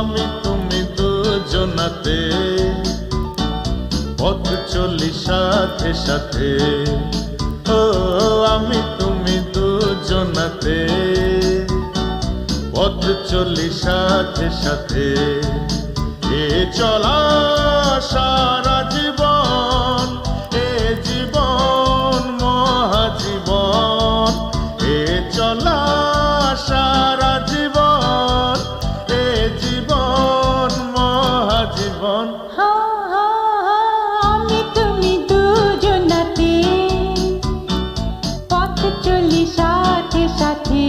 আমি তুমি দুজনাতে পথ চলি সাথে সাথে। ও আমি তুমি দুজনাতে পথ চলি সাথে সাথে। এ চলা সারা জীবন, এ জীবন মহাজীবন। এ চলা সারা জীবন, এ জীবন মহাজীবন। আমি তুমি দুজনাতে পথ চলি সাথে সাথে।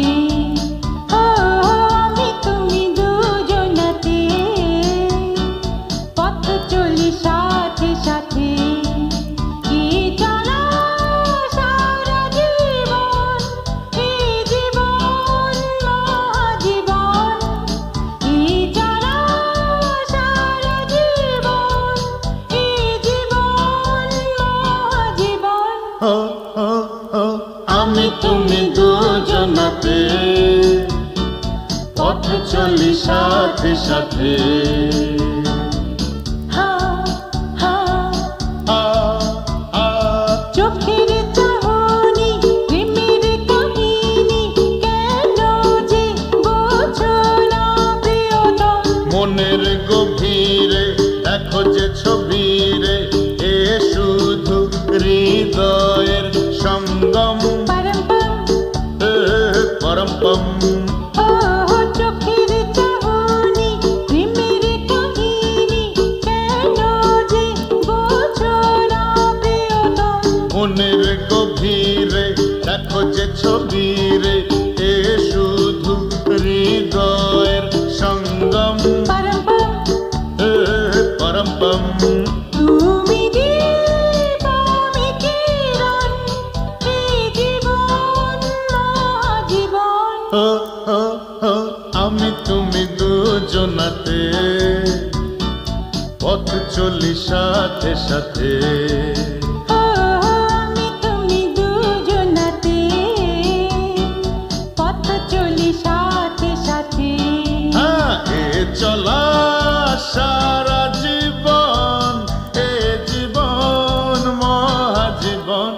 আমি তুমি দুজনাতে পথ চলি সাথে সাথে। কি চলা সারা জীবন, এই জীবন মহাজীবন। কি চলা সারা জীবন, এই জীবন মহাজীবন। আমি তুমি দুজনাতে পথ চলি সাথে সাথে। চোখের চাহনি প্রেমের কাহিনী, কেন যে বোঝো না প্রিয়তম। মনের গভীরে দেখো যে ছবিরে, এ শুধু হৃদয়ের সঙ্গম। পরম্পম চোখের চাহনি প্রেমের কাহিনী, কেন যে বোঝো না প্রিয়তম। মনের গভীরে দেখো যে ছবিরে, এ শুধু হৃদয়ের সঙ্গম। পরম্পম তুমি দীপ আমি কিরণ, এই জীবন মহাজীবন। আমি তুমি দুজনাতে পথ চলি সাথে সাথে। আমি তুমি দুজনাতে পথ চলি সাথে সাথে। এ চলা সারা জীবন, এ জীবন মহাজীবন।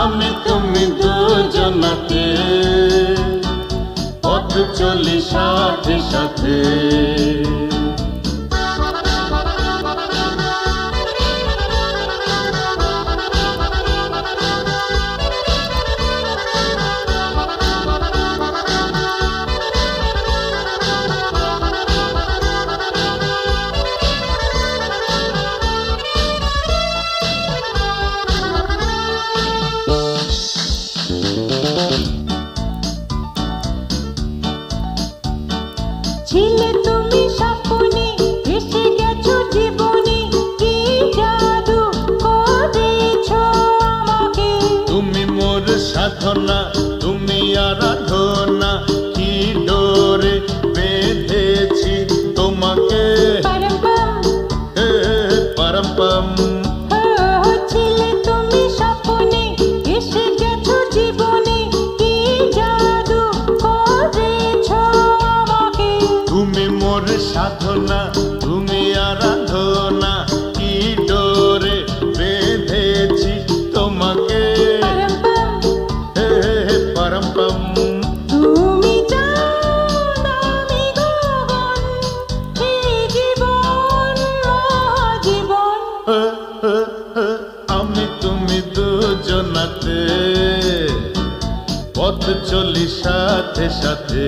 আমি তুমি দুজনাতে পথ চলি সাথে সাথে। ছিলে তুমি স্বপ্নে, এসে গেছো জীবনে, কি জাদু করেছো আমাকে। তুমি মোর সাধনা, তুমি আরাধনা, কি ডোরে বেঁধেছি তোমাকে। পরম্পম ছিলে তুমি স্বপ্নে, এসে গেছো জীবনে, কি জাদু করেছো আমাকে। তুমি মোর সাধনা, তুমি আরাধনা, কি ডোরে বেঁধেছি তোমাকে। পরম্পম তুমি চাঁদ আমি গগন, এই জীবন মহাজীবন। আমি তুমি দুজনাতে পথ চলি সাথে সাথে।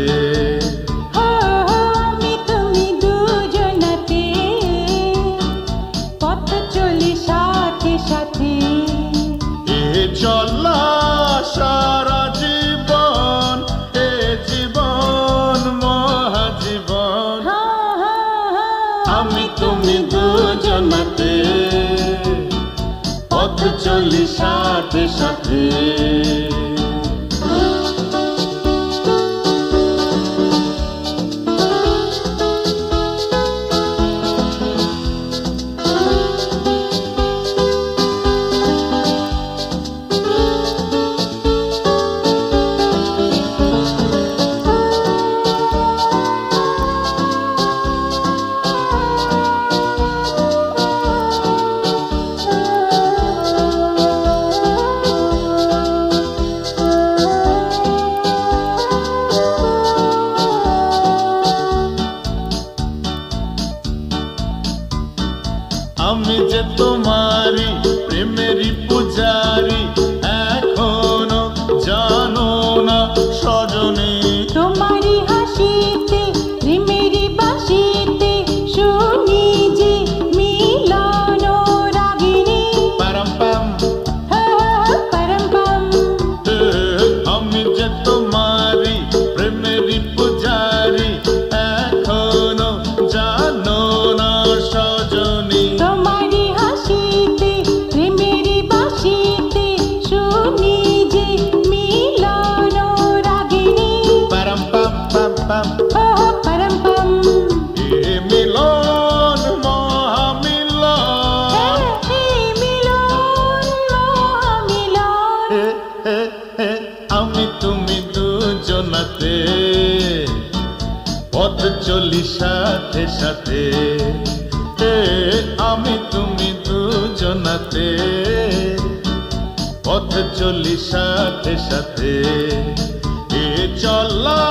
আমি তুমি দুজনাতে পথ চলি সাথে সাথে। এ চলা সারা জীবন, এ জীবন মহাজীবন। আমি তুমি দুজনাতে পথ চলি সাথে সাথে। সজনী তোমারি হাসিতে প্রেমেরি বাসিতে শুনি যে মিলন রাগিনী পারাম পাম পরম পম আমি যে তোমারি প্রেমেরই পূজারি এখনো জানো না সজনী তোমারি হাসিতে প্রেমেরি বাসিতে শুনি যে মিলন রাগিনী পারাম পাম পাম পাম পরম পম এ মিলন মহামিলন মিলন মহামিলন আমি তুমি দুজনাতে পথ চলি সাথে সাথে আমি তুমি দুজনাতে পথ চলি সাথে সাথে এ চলা